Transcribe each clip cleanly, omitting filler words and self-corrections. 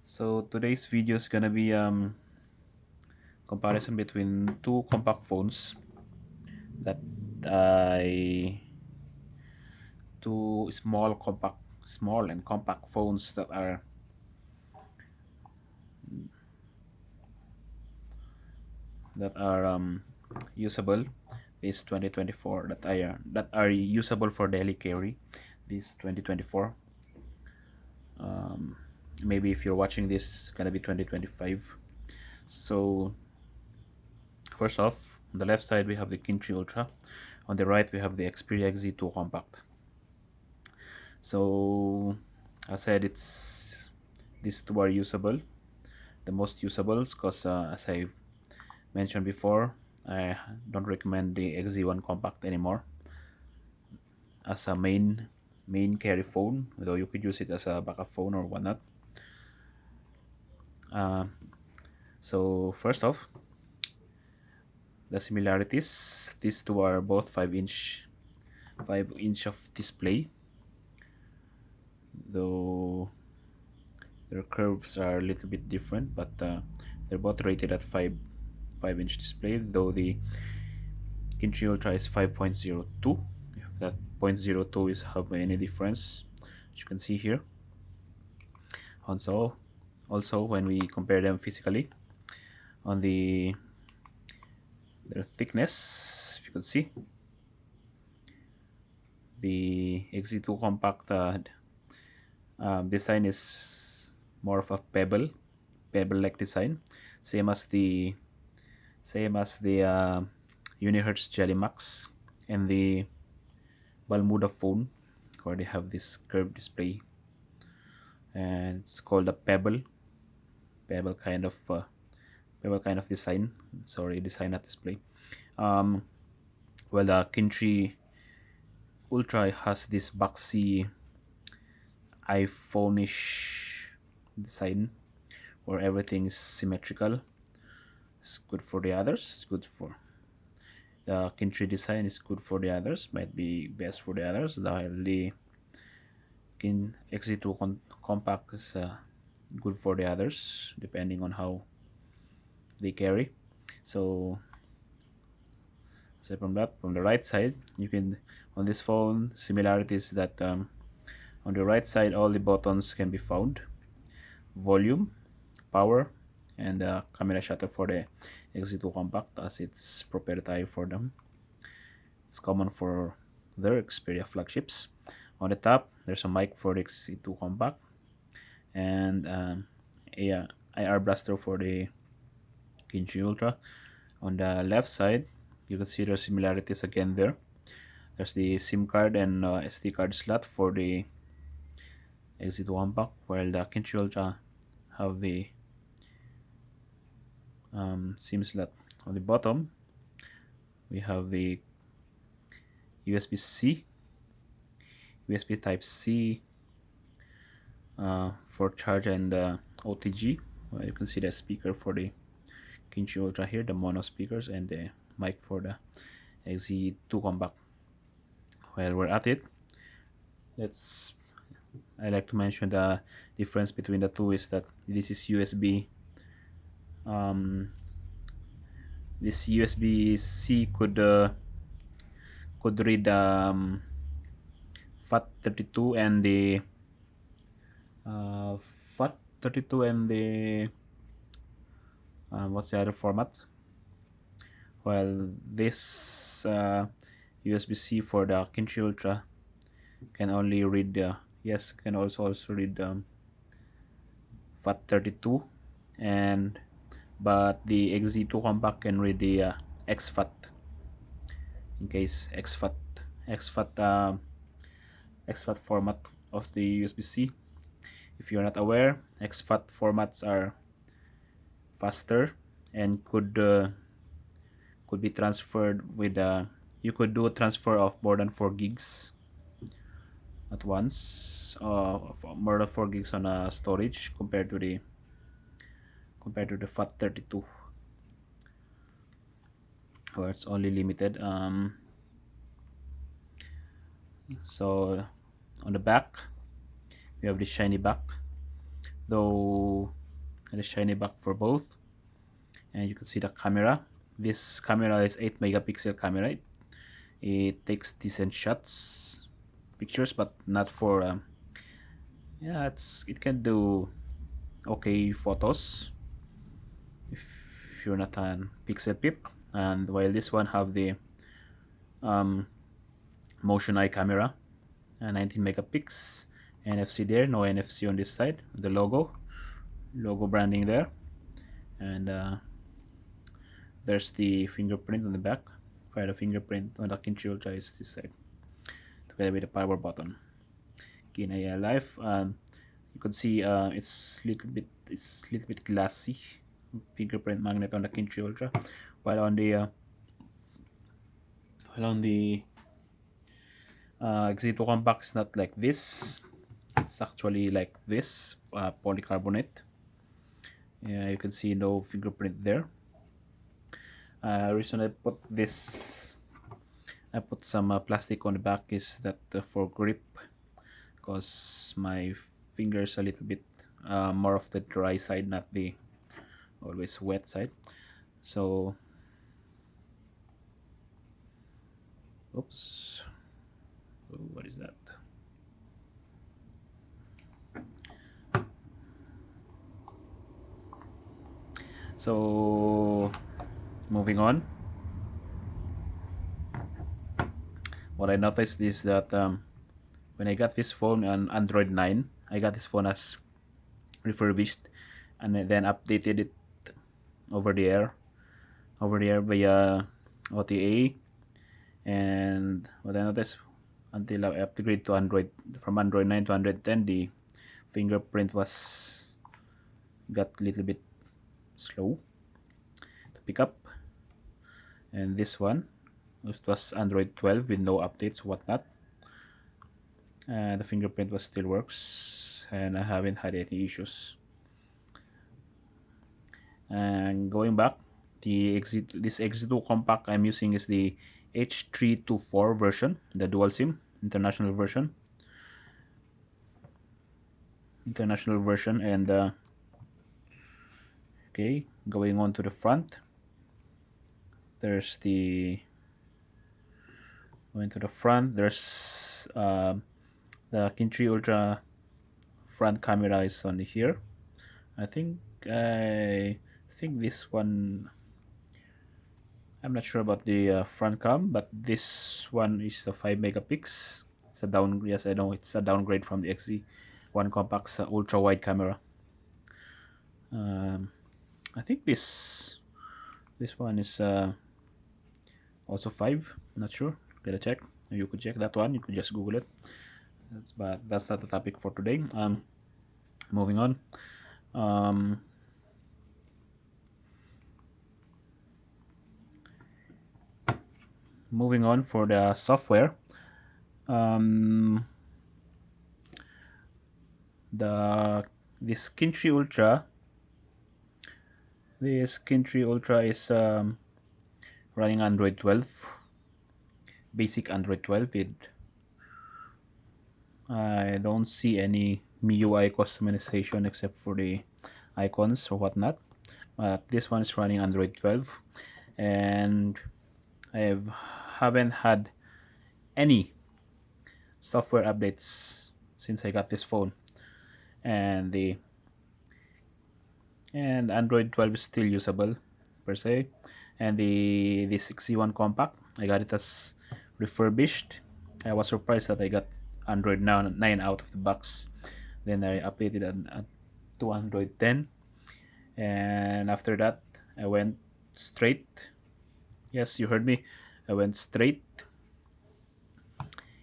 So today's video is gonna be comparison between two compact phones that I two small and compact phones that are usable this 2024 that are usable for daily carry this 2024. um, Maybe if you're watching this it's gonna be 2025. So first off, on the left side we have the Kinchi Ultra. On the right we have the Xperia XZ2 Compact. So I said these two are usable, the most usable, because as I mentioned before, I don't recommend the XZ1 Compact anymore as a main carry phone, though you could use it as a backup phone or whatnot. Uh, so first off, the similarities. These two are both 5-inch of display, though their curves are a little bit different, but they're both rated at 5-inch display, though the Kinchi Ultra is 5.02. If that zero point zero 0.02 is have any difference, as you can see here. Also, when we compare them physically, on their thickness, if you can see, the XZ2 Compact design is more of a pebble-like design, same as the Unihertz Jelly Max and the Balmuda phone, where they have this curved display, and it's called a pebble kind of design. Sorry, design, not display. Um, well, the Kinchi Ultra has this boxy iPhone-ish design where everything is symmetrical. It's good for the others. It's good for the Kinchi design. Is good for the others. Might be best for the others. The Kin XZ2 Compact is good for the others, depending on how they carry. So aside from that, from the right side, you can, on this phone, similarities that on the right side all the buttons can be found: volume, power, and camera shutter for the XZ2 Compact, as it's proprietary for them. It's common for their Xperia flagships. On the top, there's a mic for the XZ2 Compact, and a IR blaster for the Kinchi Ultra. On the left side, you can see the similarities again there. There's the SIM card and SD card slot for the XZ2 Compact, while the Kinchi Ultra have the SIM slot. On the bottom, we have the USB-C, USB Type C for charge, and OTG. Well, you can see the speaker for the Kinchi Ultra here, the mono speakers, and the mic for the XZ2 Compact. While we're at it, I like to mention the difference between the two is that this is USB. This USB-C could read FAT32 and the uh, FAT32 and the what's the other format? While this USB-C for the Kinchi Ultra can only read yes, can also read FAT32, and but the XZ2 Compact can read the XFAT, in case XFAT XFAT format of the USB-C. If you're not aware, XFAT formats are faster and could be transferred with you could do a transfer of more than 4 gigs at once, more than 4 gigs on a storage compared to the FAT32, where it's only limited. So on the back, we have the shiny back, though and a shiny back for both. And you can see the camera. This camera is 8 megapixel camera. It takes decent shots, pictures, but not for yeah, it can do okay photos if you're not an pixel peep. And while this one have the um, motion eye camera, 19 megapixels, NFC there, no NFC on this side. The logo branding there, and there's the fingerprint on the back. Where the fingerprint on the Kinchi Ultra is this side, together with the power button. Kina Live. You can see it's little bit glassy fingerprint magnet on the Kinchi Ultra, while on the X2 Compact is not like this. It's actually like this, polycarbonate. Yeah, you can see no fingerprint there. Reason I put some plastic on the back is that for grip, because my fingers a little bit more of the dry side, not the always wet side. So, oops, oh, what is that? So, moving on. What I noticed is that when I got this phone on Android 9, I got this phone as refurbished, and I then updated it over the air, via OTA. And what I noticed, until I upgrade to Android, from Android 9 to Android 10, the fingerprint got a little bit slow to pick up. And this one, it was Android 12 with no updates, whatnot. The fingerprint was still works, and I haven't had any issues. And going back, this X2 Compact I'm using is the H324 version, the dual SIM international version. And okay, going on to the front, there's the going to the front. There's the Kinchi Ultra front camera is on here. I think this one. I'm not sure about the front cam, but this one is a 5 megapixels. It's a down. Yes, I know it's a downgrade from the XZ1 Compact's ultra wide camera. I think this one is also 5. Not sure. Gotta check. You could check that one. You could just Google it. But that's not the topic for today. Moving on. Moving on for the software. This Kinchi Ultra. This Kinchi Ultra is running Android 12, basic Android 12. I don't see any MIUI customization except for the icons or whatnot. But this one is running Android 12, and I haven't had any software updates since I got this phone, and Android 12 is still usable per se. And the 61 Compact, I got it as refurbished. I was surprised that I got Android 9 out of the box. Then I updated to Android 10, and after that I went straight. Yes, you heard me. I went straight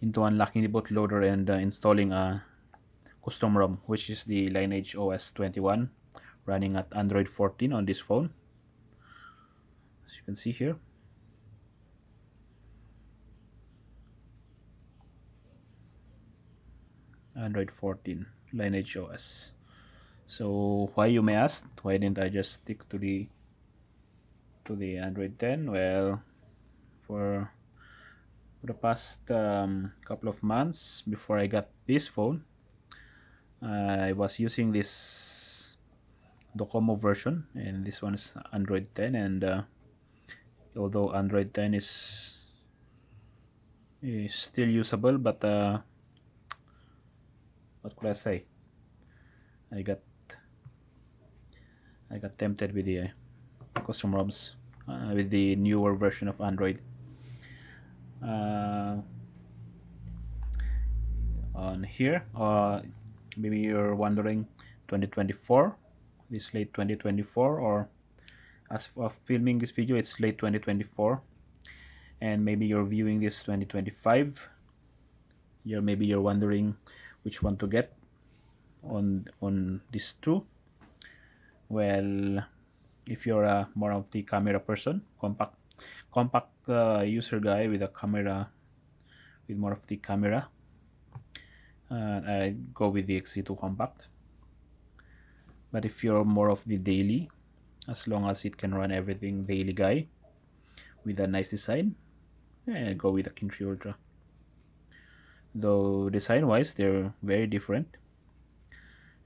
into unlocking the bootloader and installing a custom ROM, which is the Lineage OS 21, running at Android 14 on this phone. As you can see here. Android 14 Lineage OS. So why, you may ask, why didn't I just stick to the Android 10? Well, for the past couple of months before I got this phone, I was using this Docomo version, and this one is Android 10. And although Android 10 is still usable, but what could I say? I got tempted with the custom ROMs with the newer version of Android. Uh, on here, maybe you're wondering 2024, this late 2024, or as of filming this video, it's late 2024, and maybe you're viewing this 2025. Maybe you're wondering which one to get on these two. Well, if you're a more of the camera person, compact user guy with a camera, with more of the camera, I go with the XZ2 Compact. But if you're more of the daily, as long as it can run everything daily guy with a nice design, go with the King 3 Ultra. Though design wise they're very different,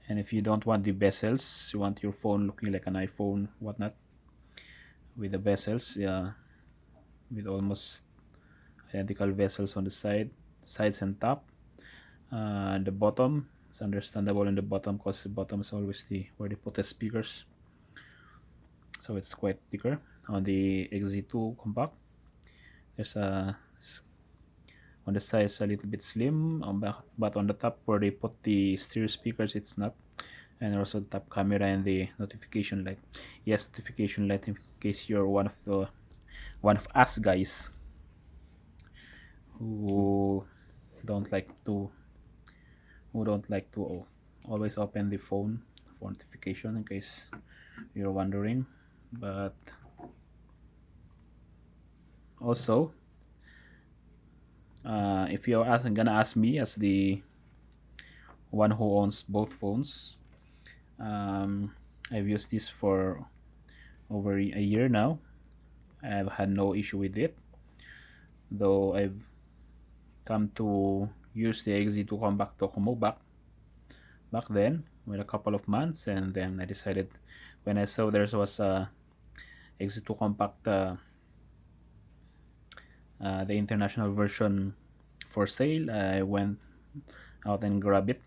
and if you don't want the bezels, you want your phone looking like an iPhone, whatnot, with the bezels, with almost identical bezels on the sides and top. The bottom, it's understandable in the bottom because the bottom is always where they put the speakers, so it's quite thicker. On the XZ2 Compact, there's on the sides a little bit slim, but on the top where they put the stereo speakers, it's not. And also the top camera and the notification light. Yes, notification light, in case you're one of us guys who don't like to always open the phone for notification, in case you're wondering. But also, if you're gonna ask me as the one who owns both phones, I've used this for over a year now. I've had no issue with it, though I've come to use the XZ2 Compact Docomo back then with a couple of months, and then I decided, when I saw there was a XZ2 Compact, the international version for sale, I went out and grabbed it,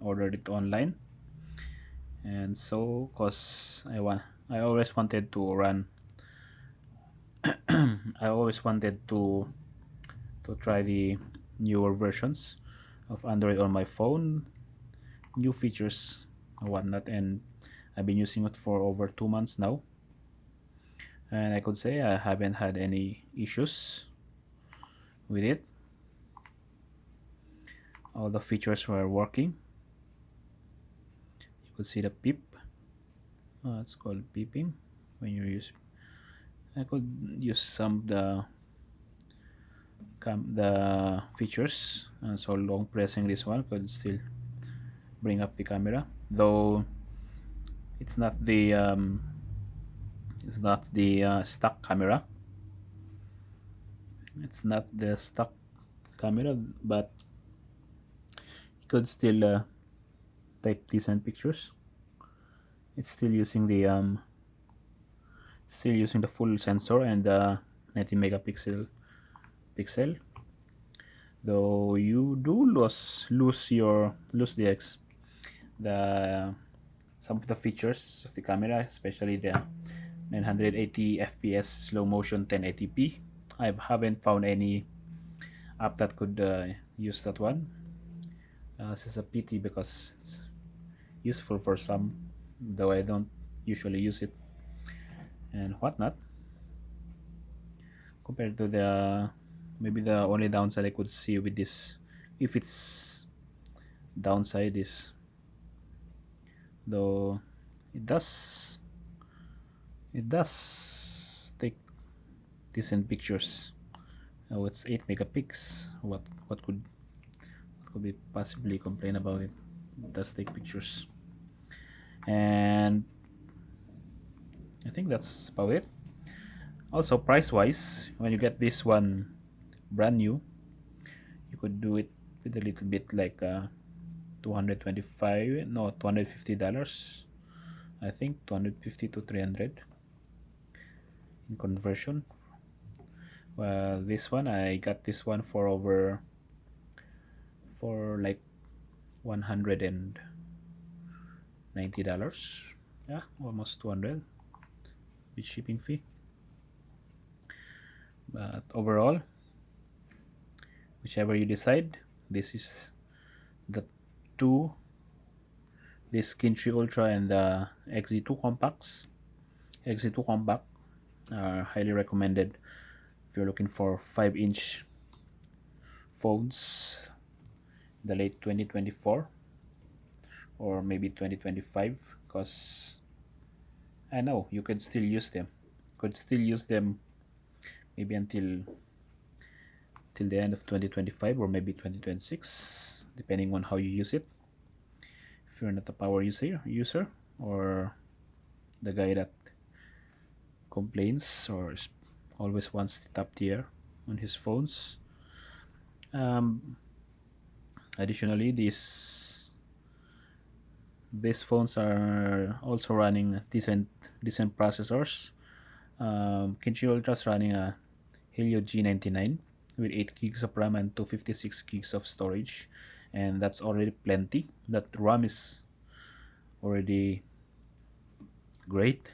ordered it online. And so, cause I always wanted to run I always wanted to try the newer versions of Android on my phone, new features and whatnot, and I've been using it for over 2 months now, and I could say I haven't had any issues with it. All the features were working. You could see the beep. It's called beeping when you use. I could use some of the features. So long pressing this one could still bring up the camera, though it's not the stock camera. It's not the stock camera, but you could still take decent pictures. It's still using the full sensor and 90 megapixel pixel, though you do lose the some of the features of the camera, especially the 980 fps slow motion 1080p. I haven't found any app that could use that one. This is a pity because it's useful for some, though I don't usually use it and whatnot. Compared to maybe the only downside I could see with this, if it's downside, is though it does take decent pictures. Oh, it's 8 megapixels. What could be possibly complain about it? It does take pictures, and I think that's about it. Also, price wise, when you get this one brand new, you could do it with a little bit like $225, no, $250. I think 250 to 300 in conversion. Well, this one I got this one for over for like $190. Yeah, almost 200 with shipping fee. But overall, whichever you decide, this is the two, this Kinchi Ultra and the XZ2 compacts. XZ2 compact are highly recommended if you're looking for 5-inch phones the late 2024 or maybe 2025, because I know you could still use them. Could still use them maybe until till the end of 2025 or maybe 2026, depending on how you use it. If you're not a power user or the guy that complains or always wants the top tier on his phones. Additionally, these phones are also running decent processors. Kinshi Ultra is running a Helio G99 with 8 gigs of RAM and 256 gigs of storage, and that's already plenty. That RAM is already great,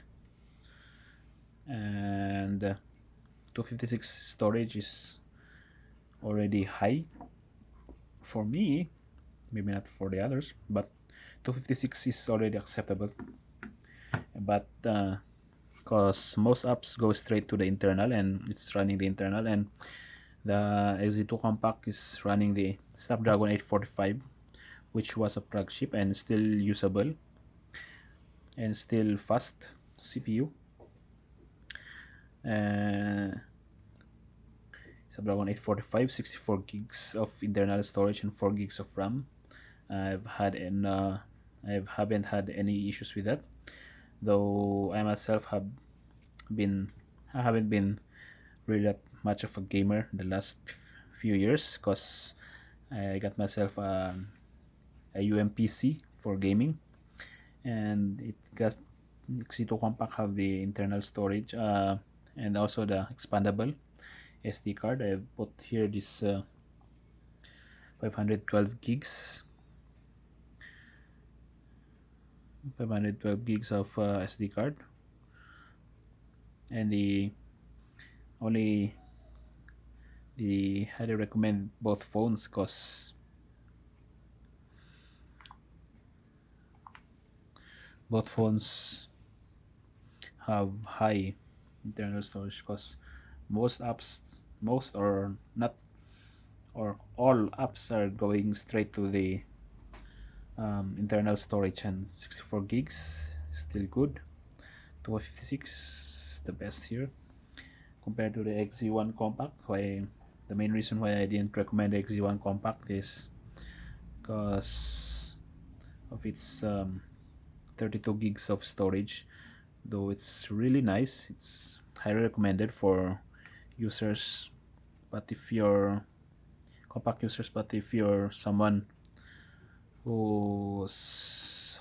and 256 storage is already high for me, maybe not for the others, but 256 is already acceptable. But because most apps go straight to the internal and it's running the internal, and the XZ2 compact is running the Snapdragon 845, which was a flagship and still usable and still fast CPU. Snapdragon 845, 64 gigs of internal storage and 4 gigs of RAM. I haven't had any issues with that, though I myself I haven't been really that much of a gamer the last few years, because I got myself a UMPC for gaming, and it got XZ2 compact have the internal storage and also the expandable SD card. I put here this 512 gigs 512 gigs of SD card, and only the highly recommend both phones because both phones have high internal storage, because most or not or all apps are going straight to the internal storage, and 64 gigs is still good. 256 is the best here compared to the XZ1 compact. Why the main reason why I didn't recommend the XZ1 compact is because of its 32 gigs of storage. Though it's really nice, it's highly recommended for users, but if you're compact users, but if you're someone who's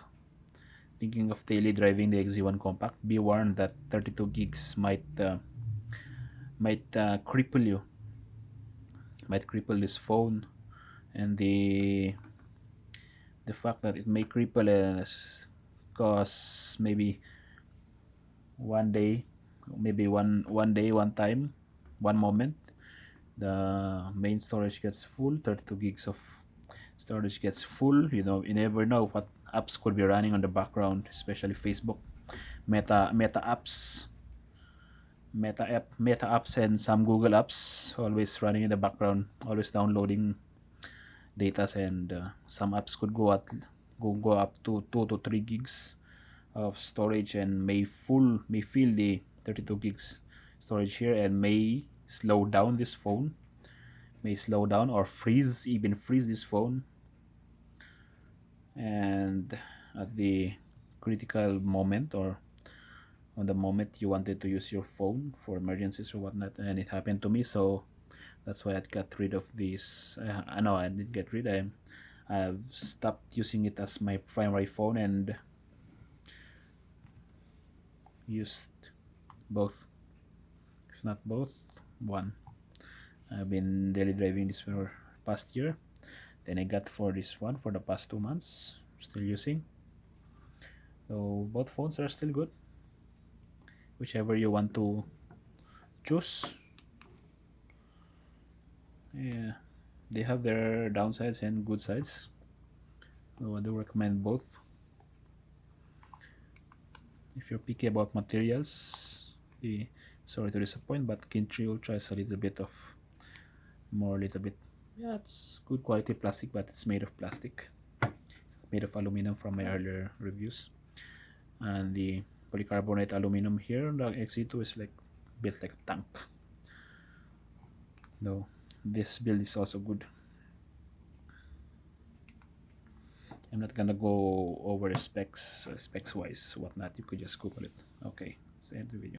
thinking of daily driving the XZ1 compact, be warned that 32 gigs might cripple you, might cripple this phone, and the fact that it may cripple us cause maybe one day, maybe one day, one time, one moment, the main storage gets full, 32 gigs of storage gets full. You never know what apps could be running on the background, especially Facebook, meta apps, meta apps, and some Google apps always running in the background, always downloading datas, and some apps could go up to 2 to 3 gigs of storage, and may fill the 32 gigs storage here, and may slow down this phone, may slow down or even freeze this phone, and at the critical moment, or on the moment you wanted to use your phone for emergencies or whatnot. And it happened to me, so that's why I got rid of this. I know I didn't get rid. I've stopped using it as my primary phone, and used both, if not both, one. I've been daily driving this for past year. Then I got for this one for the past 2 months. Still using. So both phones are still good. Whichever you want to choose. Yeah, they have their downsides and good sides. So I do recommend both. If you're picky about materials, sorry to disappoint, but Kintri Ultra is a little bit of more, little bit. Yeah, it's good quality plastic, but it's made of plastic. It's made of aluminum from my earlier reviews. And the polycarbonate aluminum here, the XE2 is like built like a tank. Though this build is also good. I'm not gonna go over specs wise, whatnot. You could just Google it. Okay, let's end the video.